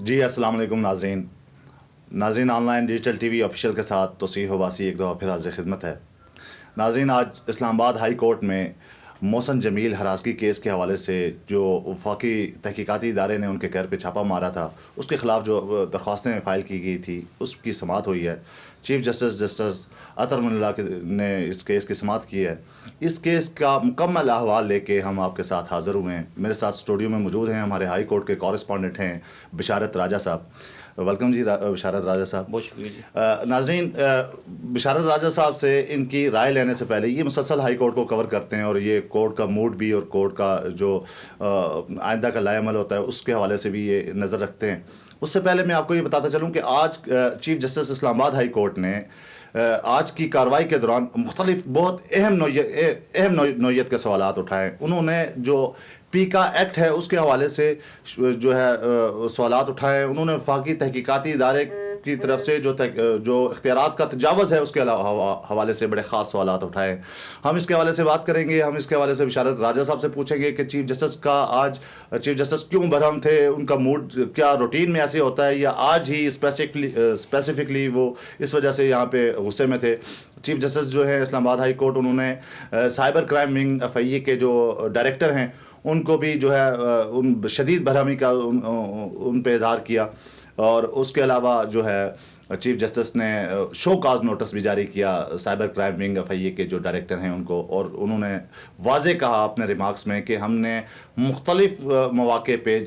جی السلام علیکم ناظرین on line digital T V official کے ساتھ توصیف عباسی ایک دفعہ پھر حاضر خدمت ہے. ناظرین آج اسلام آباد ہائی کورٹ میں محسن جمیل ہراسگی کیس کے حوالے سے جو وفاقی تحقیقاتی ادارے نے ان کے گھر پہ چھاپا مارا تھا اس کے خلاف جو درخواستیں فائل کی گئی تھی اس کی سماعت ہوئی ہے. چیف جسٹس اطہر من اللہ نے اس کیس کی سماعت کی ہے. اس کیس کا مکمل احوال لے کے ہم آپ کے ساتھ حاضر ہوئے ہیں. میرے ساتھ اسٹوڈیو میں موجود ہیں ہمارے ہائی کورٹ کے کورسپونڈنٹ ہیں بشارت راجہ صاحب. ویلکم جی بشارت راجہ صاحب. بہت شکریہ جی. ناظرین بشارت راجہ صاحب سے ان کی رائے لینے سے پہلے یہ مسلسل ہائی کورٹ کو کور کرتے ہیں اور یہ کورٹ کا موڈ بھی اور کورٹ کا جو آئندہ کا لائے عمل ہوتا ہے اس کے حوالے سے بھی یہ نظر رکھتے ہیں. اس سے پہلے میں آپ کو یہ بتاتا چلوں کہ آج چیف جسٹس اسلام آباد ہائی کورٹ نے آج کی کارروائی کے دوران مختلف بہت اہم نوعیت کے سوالات اٹھائے. انہوں نے جو پیکا ایکٹ ہے اس کے حوالے سے جو ہے سوالات اٹھائے. انہوں نے وفاقی تحقیقاتی ادارے کی طرف سے جو اختیارات کا تجاوز ہے اس کے حوالے سے بڑے خاص سوالات اٹھائے. ہم اس کے حوالے سے بات کریں گے. ہم اس کے حوالے سے بشارت راجہ صاحب سے پوچھیں گے کہ چیف جسٹس کیوں برہم تھے, ان کا موڈ کیا روٹین میں ایسے ہوتا ہے یا آج ہی اسپیسیفکلی وہ اس وجہ سے یہاں پہ غصے میں تھے. چیف جسٹس جو ہے اسلام آباد ہائی کورٹ انہوں نے سائبر کرائم ونگ FIA کے جو ڈائریکٹر ہیں ان کو بھی جو ہے ان شدید برہمی کا ان پہ اظہار کیا. اور اس کے علاوہ جو ہے چیف جسٹس نے شو کاز نوٹس بھی جاری کیا سائبر کرائم ونگ FIA کے جو ڈائریکٹر ہیں ان کو, اور انہوں نے واضح کہا اپنے ریمارکس میں کہ ہم نے مختلف مواقع پہ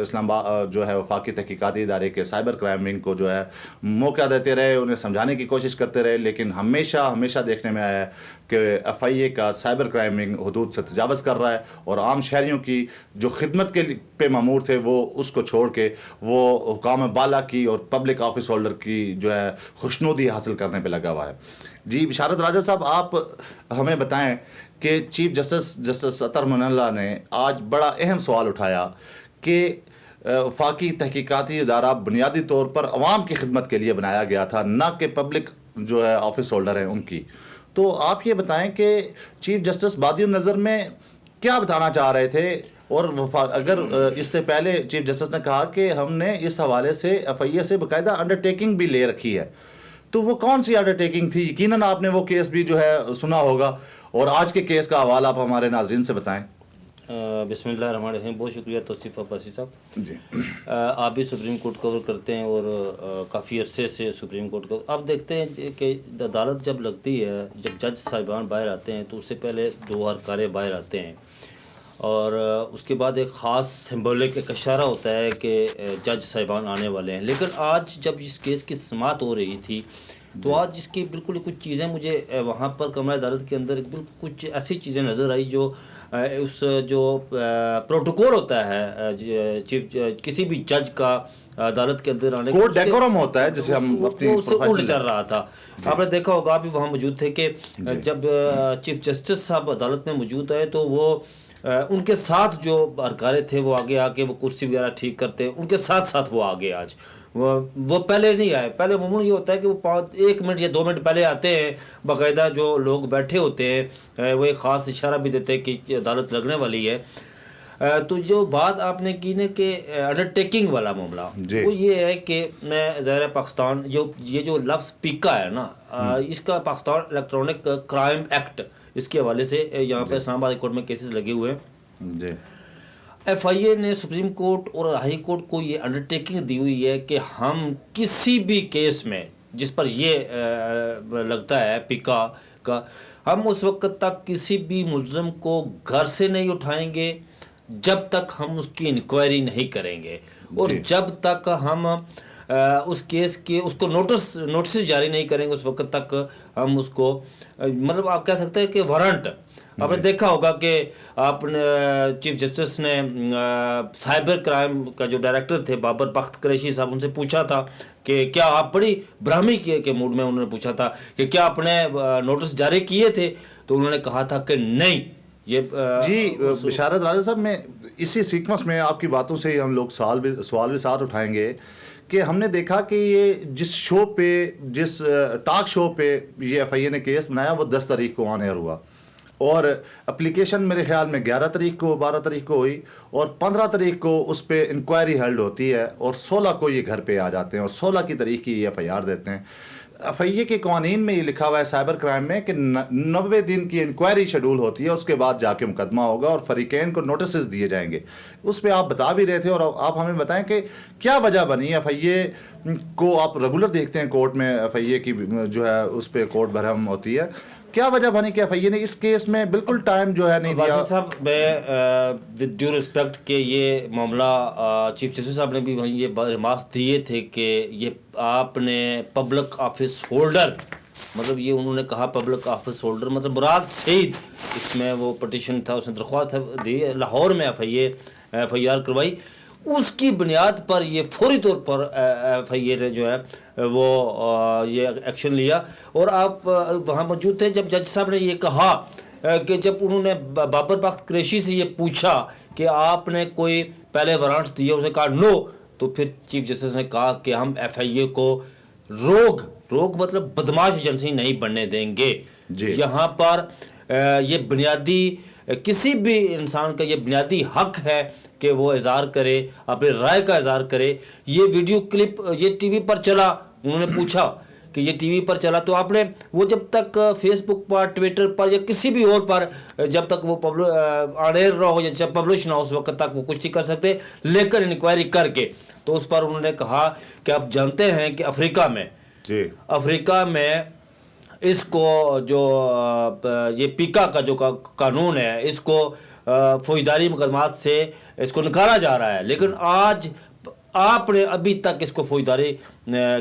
اسلام آباد جو ہے وفاقی تحقیقاتی ادارے کے سائبر کرائم ونگ کو جو ہے موقع دیتے رہے, انہیں سمجھانے کی کوشش کرتے رہے, لیکن ہمیشہ دیکھنے میں آیا ہے کہ FIA کا سائبر کرائم ونگ حدود سے تجاوز کر رہا ہے اور عام شہریوں کی جو خدمت کے پہ مامور تھے وہ اس کو چھوڑ کے وہ حکام بالا کی اور پبلک آفس ہولڈر کی جو ہے خوشنودی حاصل کرنے پہ لگا ہوا ہے. جی بشارت راجہ صاحب, آپ ہمیں بتائیں کہ چیف جسٹس اطہر من اللہ نے آج بڑا اہم سوال اٹھایا کہ وفاقی تحقیقاتی ادارہ بنیادی طور پر عوام کی خدمت کے لیے بنایا گیا تھا, نہ کہ پبلک جو ہے آفس ہولڈر ہیں ان کی. تو آپ یہ بتائیں کہ چیف جسٹس بادی النظر میں کیا بتانا چاہ رہے تھے, اور اگر اس سے پہلے چیف جسٹس نے کہا کہ ہم نے اس حوالے سے FIA سے باقاعدہ انڈرٹیکنگ بھی لے رکھی ہے, تو وہ کون سی انڈرٹیکنگ تھی؟ یقیناً آپ نے وہ کیس بھی جو ہے سنا ہوگا, اور آج کے کیس کا حوالہ آپ ہمارے ناظرین سے بتائیں. بسم اللہ الرحمن الرحیم. بہت شکریہ توصیف عباسی صاحب. جی آپ بھی سپریم کورٹ کور کرتے ہیں اور کافی عرصے سے سپریم کورٹ کا آپ دیکھتے ہیں کہ عدالت جب لگتی ہے, جب جج صاحبان باہر آتے ہیں تو اس سے پہلے 2 ارکان باہر آتے ہیں اور اس کے بعد ایک خاص سمبولک ایک اشارہ ہوتا ہے کہ جج صاحبان آنے والے ہیں. لیکن آج جب اس کیس کی سماعت ہو رہی تھی تو آج اس کی بالکل کچھ چیزیں مجھے وہاں پر کمرہ عدالت کے اندر بالکل کچھ ایسی چیزیں نظر آئی جو اس جو پروٹوکول ہوتا ہے چیف کسی بھی جج کا عدالت کے اندر آنے کوڈ ڈیکورم ہوتا ہے جسے ہم اپنی اس سے الٹ چل رہا تھا. آپ نے دیکھا ہوگا, آپ بھی وہاں موجود تھے کہ جب چیف جسٹس صاحب عدالت میں موجود آئے تو وہ ان کے ساتھ جو ارکارے تھے وہ آگے آ کے وہ کرسی وغیرہ ٹھیک کرتے ہیں, ان کے ساتھ وہ آگے آج وہ پہلے نہیں آئے. پہلے عموماً یہ ہوتا ہے کہ وہ 1 منٹ یا 2 منٹ پہلے آتے ہیں, باقاعدہ جو لوگ بیٹھے ہوتے ہیں وہ ایک خاص اشارہ بھی دیتے ہیں کہ عدالت لگنے والی ہے. تو جو بات آپ نے کی نا کہ انڈرٹیکنگ والا معاملہ وہ یہ ہے کہ میں ظاہر پاکستان یہ جو لفظ پیکا ہے نا, اس کا پاکستان الیکٹرانک کرائم ایکٹ اس کے حوالے سے یہاں پہ اسلام آباد کورٹ میں کیسز لگے ہوئے ہیں. FIA نے سپریم کورٹ اور ہائی کورٹ کو یہ انڈرٹیکنگ دی ہوئی ہے کہ ہم کسی بھی کیس میں جس پر یہ لگتا ہے پیکا کا, ہم اس وقت تک کسی بھی ملزم کو گھر سے نہیں اٹھائیں گے جب تک ہم اس کی انکوائری نہیں کریں گے, اور جب تک ہم اس کیس کے اس کو نوٹس جاری نہیں کریں گے اس وقت تک ہم اس کو مطلب آپ کہہ سکتے ہیں کہ وارنٹ. آپ نے دیکھا ہوگا کہ آپ نے چیف جسٹس نے سائبر کرائم کا جو ڈائریکٹر تھے بابر بخت قریشی صاحب, ان سے پوچھا تھا کہ کیا آپ بڑی برہمی کے موڈ میں انہوں نے پوچھا تھا کہ کیا آپ نے نوٹس جاری کیے تھے, تو انہوں نے کہا تھا کہ نہیں. جی بشارت راجہ صاحب, میں اسی سیکوینس میں آپ کی باتوں سے ہی ہم لوگ سوال بھی ساتھ اٹھائیں گے کہ ہم نے دیکھا کہ یہ جس ٹاک شو پہ یہ FIA نے کیس بنایا وہ 10 تاریخ کو آن ایئر ہوا. اور اپلیکیشن میرے خیال میں 11 تاریخ کو 12 تاریخ کو ہوئی اور 15 تاریخ کو اس پہ انکوائری ہیلڈ ہوتی ہے اور 16 کو یہ گھر پہ آ جاتے ہیں اور 16 کی تاریخ کی یہ FIR دیتے ہیں. FIA کے قوانین میں یہ لکھا ہوا ہے سائبر کرائم میں کہ 90 دن کی انکوائری شیڈول ہوتی ہے, اس کے بعد جا کے مقدمہ ہوگا اور فریقین کو نوٹسز دیے جائیں گے. اس پہ آپ بتا بھی رہے تھے اور آپ ہمیں بتائیں کہ کیا وجہ بنی FIA کو, آپ ریگولر دیکھتے ہیں کورٹ میں FIA کی جو ہے اس پہ کورٹ برہم ہوتی ہے, کیا وجہ بنی کہ FIA نے اس کیس میں بالکل ٹائم جو ہے نہیں دیا؟ واسف صاحب میں ود ڈیو رسپیکٹ کہ یہ معاملہ چیف جسٹس صاحب نے بھی وہیں یہ ریمارکس دیے تھے کہ یہ آپ نے پبلک آفس ہولڈر, مطلب یہ انہوں نے کہا پبلک آفس ہولڈر مطلب مراد سعید, اس میں وہ پٹیشن تھا, اس نے درخواست دی لاہور میں FIR کروائی, اس کی بنیاد پر یہ فوری طور پر FIA نے جو ہے وہ یہ ایکشن لیا. اور آپ وہاں موجود تھے جب جج صاحب نے یہ کہا کہ جب انہوں نے بابر بخت قریشی سے یہ پوچھا کہ آپ نے کوئی پہلے وارنٹ دیا, اسے کہا نو, تو پھر چیف جسٹس نے کہا کہ ہم FIA کو روگ مطلب بدماش ایجنسی نہیں بننے دیں گے. یہاں پر یہ بنیادی کسی بھی انسان کا یہ بنیادی حق ہے کہ وہ اظہار کرے, اپنی رائے کا اظہار کرے. یہ ویڈیو کلپ یہ ٹی وی پر چلا, انہوں نے پوچھا کہ یہ ٹی وی پر چلا تو آپ نے وہ جب تک فیس بک پر, ٹویٹر پر یا کسی بھی اور پر جب تک وہ آن ایئر نہ ہو یا جب پبلش نہ ہو اس وقت تک وہ کچھ نہیں کر سکتے, لیکن انکوائری کر کے تو اس پر انہوں نے کہا کہ آپ جانتے ہیں کہ افریقہ میں اس کو جو یہ پیکا کا جو قانون ہے اس کو فوجداری مقدمات سے اس کو نکالا جا رہا ہے, لیکن آج آپ نے ابھی تک اس کو فوجداری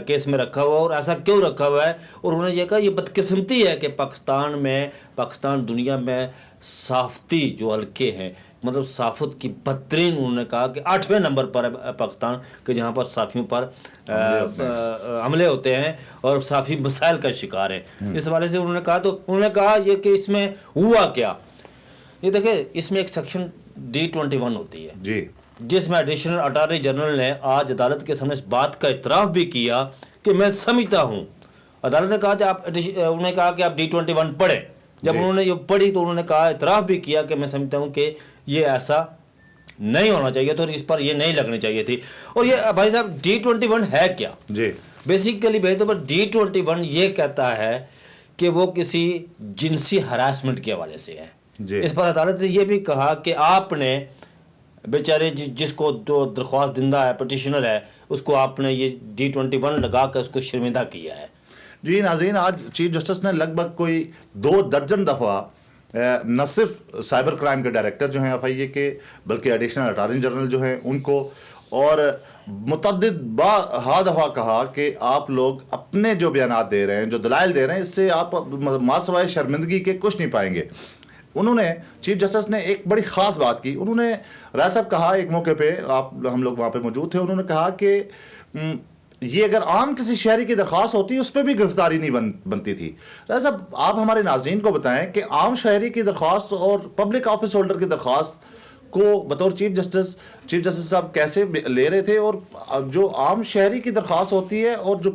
کیس میں رکھا ہوا, اور ایسا کیوں رکھا ہوا ہے؟ اور انہوں نے یہ کہا یہ بدقسمتی ہے کہ پاکستان دنیا میں صحافتی جو حلقے ہیں, مطلب صحافت کی بدترین, انہوں نے کہا کہ 8ویں نمبر پر ہے پاکستان کہ جہاں پر صحافیوں پر حملے ہوتے ہیں اور صحافی مسائل کا شکار ہے. اس حوالے سے انہوں نے کہا, تو انہوں نے کہا یہ کہ اس میں ہوا کیا, یہ دیکھیں اس میں ایک سیکشن D21 ہوتی ہے جی, جس میں ایڈیشنل اٹارنی جنرل نے آج عدالت کے سامنے اس بات کا اعتراف بھی کیا کہ میں سمجھتا ہوں, عدالت نے کہا انہوں نے کہا کہ آپ D21 پڑھیں. جب انہوں نے یہ پڑھی تو انہوں نے کہا, اعتراف بھی کیا کہ میں سمجھتا ہوں کہ یہ ایسا نہیں ہونا چاہیے تھا اور اس پر یہ نہیں لگنی چاہیے تھی. اور یہ بھائی صاحب D21 ہے کیا؟ بیسیکلی بھائی طور پر D21 یہ کہتا ہے کہ وہ کسی جنسی ہراسمنٹ کے حوالے سے ہے. اس پر عدالت نے یہ بھی کہا کہ آپ نے بیچارے جس کو جو درخواست دندہ ہے, پٹیشنر ہے, اس کو آپ نے یہ D21 لگا کر اس کو شرمندہ کیا ہے. جی ناظرین, آج چیف جسٹس نے لگ بھگ کوئی 2 درجن دفعہ نہ صرف سائبر کرائم کے ڈائریکٹر جو ہیں FIA کے, بلکہ ایڈیشنل اٹارنی جنرل جو ہیں ان کو, اور متعدد ہا دفعہ کہا کہ آپ لوگ اپنے جو بیانات دے رہے ہیں, جو دلائل دے رہے ہیں, اس سے آپ ما سوائے شرمندگی کے کچھ نہیں پائیں گے. انہوں نے چیف جسٹس نے ایک بڑی خاص بات کی. انہوں نے رائے صاحب کہا ایک موقع پہ, ہم لوگ وہاں پہ موجود تھے, انہوں نے کہا کہ یہ اگر عام کسی شہری کی درخواست ہوتی اس پہ بھی گرفتاری نہیں بنتی تھی. رائے صاحب آپ ہمارے ناظرین کو بتائیں کہ عام شہری کی درخواست اور پبلک آفس ہولڈر کی درخواست کو بطور چیف جسٹس صاحب کیسے لے رہے تھے, اور جو عام شہری کی درخواست ہوتی ہے اور جو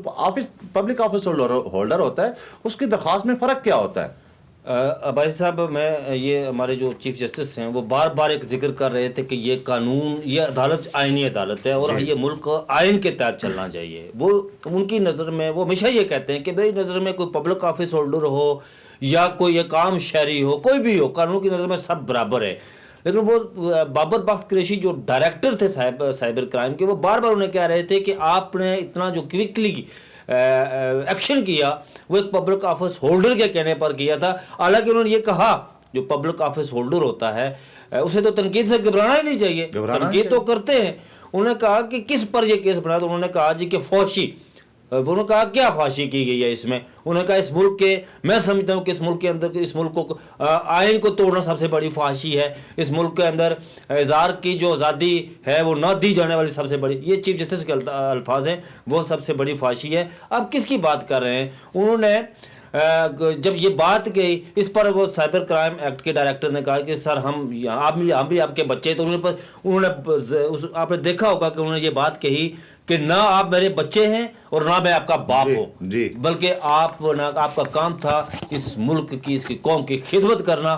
پبلک آفس ہولڈر ہوتا ہے اس کی درخواست میں فرق کیا ہوتا ہے؟ بھائی صاحب میں یہ ہمارے جو چیف جسٹس ہیں وہ بار بار ایک ذکر کر رہے تھے کہ یہ قانون, یہ عدالت آئینی عدالت ہے اور یہ ملک آئین کے تحت چلنا چاہیے. وہ ان کی نظر میں وہ ہمیشہ یہ کہتے ہیں کہ میری نظر میں کوئی پبلک آفس ہولڈر ہو یا کوئی ایک عام شہری ہو, کوئی بھی ہو, قانون کی نظر میں سب برابر ہے. لیکن وہ بابر بخت قریشی جو ڈائریکٹر تھے سائبر کرائم کے, وہ بار بار انہیں کہہ رہے تھے کہ آپ نے اتنا جو کوئکلی ایکشن کیا وہ ایک پبلک آفس ہولڈر کے کہنے پر کیا تھا. حالانکہ انہوں نے یہ کہا جو پبلک آفس ہولڈر ہوتا ہے اسے تو تنقید سے گھبرانا ہی نہیں چاہیے, تنقید تو کرتے ہیں. انہوں نے کہا کہ کس پر یہ کیس بنا, تو انہوں نے کہا جی کہ فحاشی. انہوں نے کہا کیا فحاشی کی گئی ہے اس میں؟ انہوں نے کہا اس ملک کے, میں سمجھتا ہوں کہ اس ملک کے اندر اس ملک کو آئین کو توڑنا سب سے بڑی فحاشی ہے. اس ملک کے اندر اظہار کی جو آزادی ہے وہ نہ دی جانے والی سب سے بڑی, یہ چیف جسٹس کے الفاظ ہیں, وہ سب سے بڑی فحاشی ہے. آپ کس کی بات کر رہے ہیں؟ انہوں نے جب یہ بات گئی اس پر, وہ سائبر کرائم ایکٹ کے ڈائریکٹر نے کہا کہ سر ہم بھی آپ کے بچے, تو انہوں نے آپ نے دیکھا ہوگا کہ انہوں نے یہ بات کہی کہ نہ آپ میرے بچے ہیں اور نہ میں آپ کا باپ ہوں, بلکہ آپ کا کام تھا اس ملک کی, اس کی قوم کی خدمت کرنا.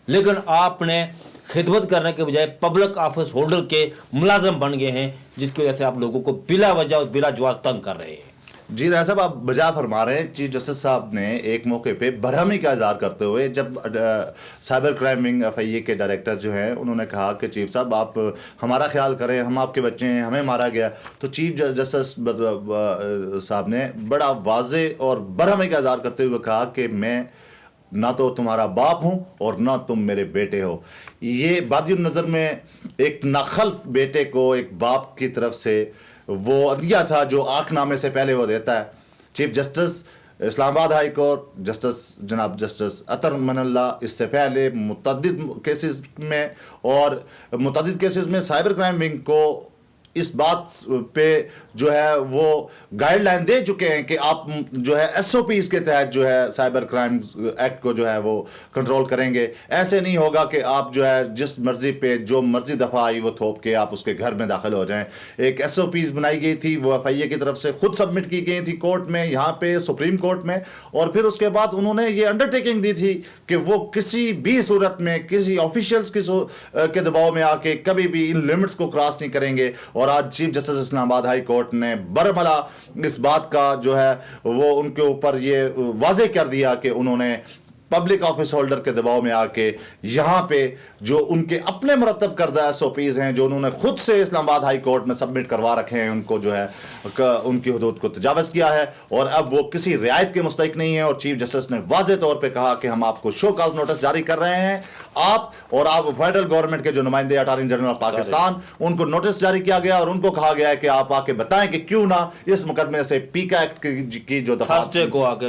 لیکن آپ نے خدمت کرنے کے بجائے پبلک آفس ہولڈر کے ملازم بن گئے ہیں، جس کی وجہ سے آپ لوگوں کو بلا وجہ اور بلا جواز تنگ کر رہے ہیں۔ جی راجہ صاحب، آپ بجا فرما رہے ہیں۔ چیف جسٹس صاحب نے ایک موقع پہ برہمی کا اظہار کرتے ہوئے، جب سائبر کرائم ونگ FIA کے ڈائریکٹر جو ہیں انہوں نے کہا کہ چیف صاحب آپ ہمارا خیال کریں، ہم آپ کے بچے ہیں، ہمیں مارا گیا، تو چیف جسٹس صاحب نے بڑا واضح اور برہمی کا اظہار کرتے ہوئے کہا کہ میں نہ تو تمہارا باپ ہوں اور نہ تم میرے بیٹے ہو۔ یہ بادی النظر میں ایک ناخلف بیٹے کو ایک باپ کی طرف سے وہ عدیہ تھا جو آنکھ نامے سے پہلے وہ دیتا ہے۔ چیف جسٹس اسلام آباد ہائی کورٹ جسٹس جناب جسٹس عطر من اللہ اس سے پہلے متعدد کیسز میں سائبر کرائم ونگ کو اس بات پہ جو ہے وہ گائیڈ لائن دے چکے ہیں کہ آپ جو ہے SOPs کے تحت جو ہے سائبر کرائم ایکٹ کو جو ہے وہ کنٹرول کریں گے۔ ایسے نہیں ہوگا کہ آپ جو ہے جس مرضی پہ جو مرضی دفعہ آئی وہ تھوپ کے آپ اس کے گھر میں داخل ہو جائیں۔ ایک SOPs بنائی گئی تھی، وہ FIA کی طرف سے خود سبمٹ کی گئی تھی کورٹ میں، یہاں پہ سپریم کورٹ میں، اور پھر اس کے بعد انہوں نے یہ انڈرٹیکنگ دی تھی کہ وہ کسی بھی صورت میں کسی آفیشلز کے دباؤ میں آ کے کبھی بھی ان لمٹس کو کراس نہیں کریں گے۔ اور آج چیف جسٹس اسلام آباد ہائی کورٹ نے برملا اس بات کا جو ہے وہ ان کے اوپر یہ واضح کر دیا کہ انہوں نے پبلک آفس ہولڈر کے دباؤ میں آ کے یہاں پہ جو ان کے اپنے مرتب کردہ SOPs ہیں جو انہوں نے خود سے اسلام آباد ہائی کورٹ میں سبمٹ کروا رکھے ہیں، ان کو جو ہے ان کی حدود کو تجاوز کیا ہے، اور اب وہ کسی رعایت کے مستحق نہیں ہیں۔ اور چیف جسٹس نے واضح طور پہ کہا کہ ہم آپ کو شو کاز نوٹس جاری کر رہے ہیں، آپ فیڈرل گورنمنٹ کے جو نمائندے اٹارنی جنرل آف پاکستان، ان کو نوٹس جاری کیا گیا اور ان کو کہا گیا ہے کہ آپ آ کے بتائیں کہ کیوں نہ اس مقدمے سے پیکا ایکٹ کی جو دفعات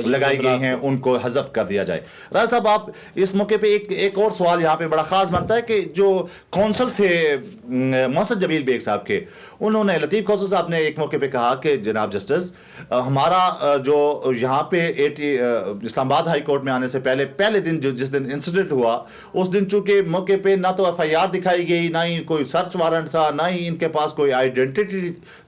لگائی گئی ہیں ان کو حذف کر دیا جائے۔ راجہ صاحب، آپ اس موقع پہ ایک اور سوال یہاں پہ بڑا خاص بنتا ہے کہ جو کونسل تھے محسن جمیل بیگ صاحب کے، انہوں نے لطیف کھوسہ صاحب نے ایک موقع پہ کہا کہ جناب جسٹس ہمارا جو یہاں پہ اسلام آباد ہائی کورٹ میں آنے سے پہلے دن جس دن انسیڈنٹ ہوا، اس دن چونکہ موقع پہ نہ تو FIR دکھائی گئی، نہ ہی کوئی سرچ وارنٹ تھا، نہ ہی ان کے پاس کوئی آئیڈینٹی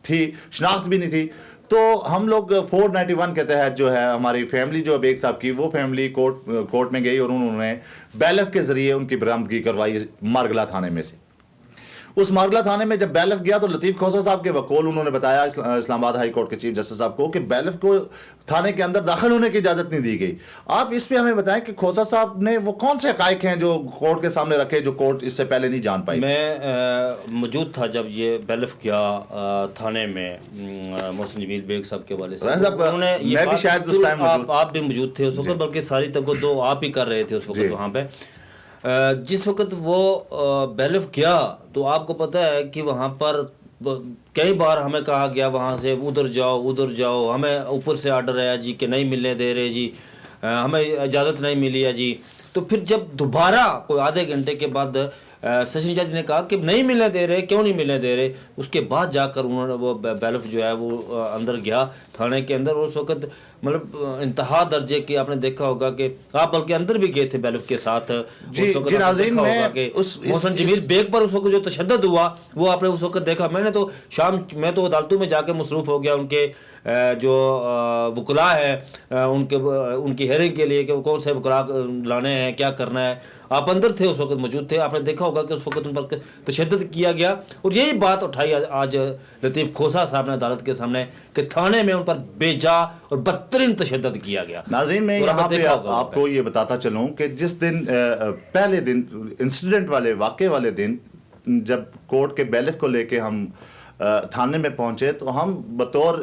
تھی، شناخت بھی نہیں تھی، تو ہم لوگ 491 کے تحت جو ہے ہماری فیملی جو بیگ صاحب کی، وہ فیملی کورٹ میں گئی اور انہوں نے بیلف کے ذریعے ان کی برآمدگی کروائی مارگلہ تھانے میں سے۔ اس مارگلہ تھانے میں جب بیلف گیا تو لطیف کھوسہ صاحب کے وکول انہوں نے بتایا اسلام آباد ہائی کورٹ کے چیف جسٹس صاحب کو کہ بیلف کو تھانے کے اندر داخل ہونے کی اجازت نہیں دی گئی۔ آپ اس پہ ہمیں بتائیں کہ کھوسہ صاحب نے وہ کون سے حقائق ہیں جو کورٹ کے سامنے رکھے جو کورٹ اس سے پہلے نہیں جان پائی؟ میں موجود تھا جب یہ بیلف گیا تھانے میں محسن جمیل بیگ صاحب کے والے سے، میں بھی شاید اس ٹائم موجود، آپ بھی موجود تھے اس وقت، بلکہ ساری تگو آپ ہی کر رہے تھے اس وقت وہاں پہ۔ جس وقت وہ بیلف گیا تو آپ کو پتہ ہے کہ وہاں پر کئی بار ہمیں کہا گیا وہاں سے ادھر جاؤ، ہمیں اوپر سے آرڈر آیا جی کہ نہیں ملنے دے رہے جی، ہمیں اجازت نہیں ملی ہے جی۔ تو پھر جب دوبارہ کوئی آدھے گھنٹے کے بعد سیشن جج نے کہا کہ نہیں ملنے دے رہے، کیوں نہیں ملنے دے رہے، اس کے بعد جا کر انہوں نے وہ بیلف جو ہے وہ اندر گیا تھانے کے اندر۔ اس وقت مطلب انتہا درجے کی آپ نے دیکھا ہوگا کہ آپ بلکہ اندر بھی گئے تھے بیلف کے ساتھ، جی ناظرین، محسن جمیل بیگ پر اس وقت جو تشدد ہوا وہ آپ نے اس وقت دیکھا۔ میں نے تو میں تو عدالتوں میں جا کے مصروف ہو گیا ان کے جو وکلاء ہے ان کی ہیئرنگ کے لیے کہ وہ کون سے وکلاء لانے ہیں، کیا کرنا ہے۔ آپ اندر تھے، اس وقت موجود تھے، آپ نے دیکھا ہوگا کہ اس وقت ان پر تشدد کیا گیا، اور یہی بات اٹھائی آج لطیف کھوسہ صاحب نے عدالت کے سامنے کہ تھانے میں ان پر بے جا اور بدترین تشدد کیا گیا۔ ناظرین، میں یہاں پہ آپ کو یہ بتاتا چلوں کہ جس دن پہلے دن انسیڈنٹ واقعے والے دن جب کورٹ کے بیلف کو لے کے ہم تھانے میں پہنچے تو ہم بطور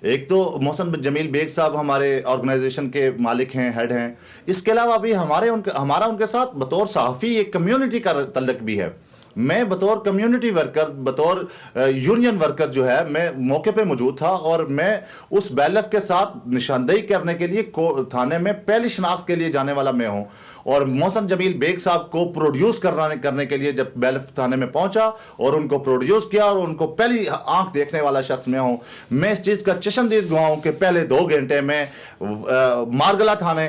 ایک تو محسن جمیل بیگ صاحب ہمارے آرگنائزیشن کے مالک ہیں، ہیڈ ہیں، اس کے علاوہ بھی ہمارا ان کے ساتھ بطور صحافی ایک کمیونٹی کا تعلق بھی ہے۔ میں بطور کمیونٹی ورکر، بطور یونین ورکر جو ہے میں موقع پہ موجود تھا، اور میں اس بیلف کے ساتھ نشاندہی کرنے کے لیے تھانے میں پہلی شناخت کے لیے جانے والا میں ہوں، اور محسن جمیل بیگ صاحب کو پروڈیوس کرنے کے لیے جب بیلف تھانے میں پہنچا اور ان کو پروڈیوس کیا اور ان کو پہلی آنکھ دیکھنے والا شخص میں ہوں۔ میں اس چیز کا چشمدید گواہ ہوں کہ پہلے 2 گھنٹے میں مارگلہ تھانے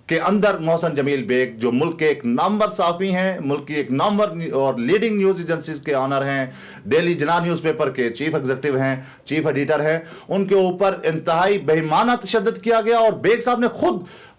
کے اندر محسن جمیل بیگ جو ملک کے ایک نامور صحافی ہیں، ملک کی ایک نامور اور لیڈنگ نیوز ایجنسیز کے آنر ہیں، ڈیلی جناح نیوز پیپر کے چیف ایگزیکٹو ہیں، چیف ایڈیٹر ہیں، ان کے اوپر انتہائی بے ایمانہ تشدد کیا گیا، اور بیگ صاحب نے خود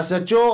SHO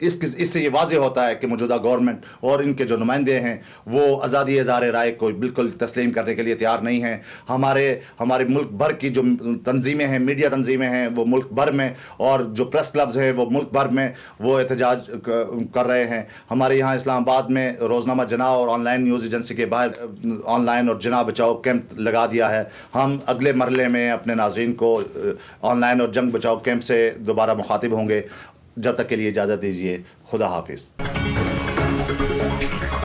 اس سے یہ واضح ہوتا ہے کہ موجودہ گورنمنٹ اور ان کے جو نمائندے ہیں وہ آزادی اظہار رائے کو بالکل تسلیم کرنے کے لیے تیار نہیں ہیں. ہمارے ملک بھر کی جو تنظیمیں ہیں, میڈیا تنظیمیں ہیں, وہ ملک بھر میں, اور جو پریس کلبز ہیں وہ ملک بھر میں وہ احتجاج کر رہے ہیں. ہمارے یہاں اسلام آباد میں روزنامہ جناح اور آن لائن نیوز ایجنسی کے باہر آن لائن اور جناح بچاؤ کیمپ لگا دیا ہے. ہم اگلے مرحلے میں اپنے ناظرین کو آن لائن اور جنگ بچاؤ کیمپ سے دوبارہ مخاطب ہوں گے. جب تک کے لیے اجازت دیجیے. خدا حافظ.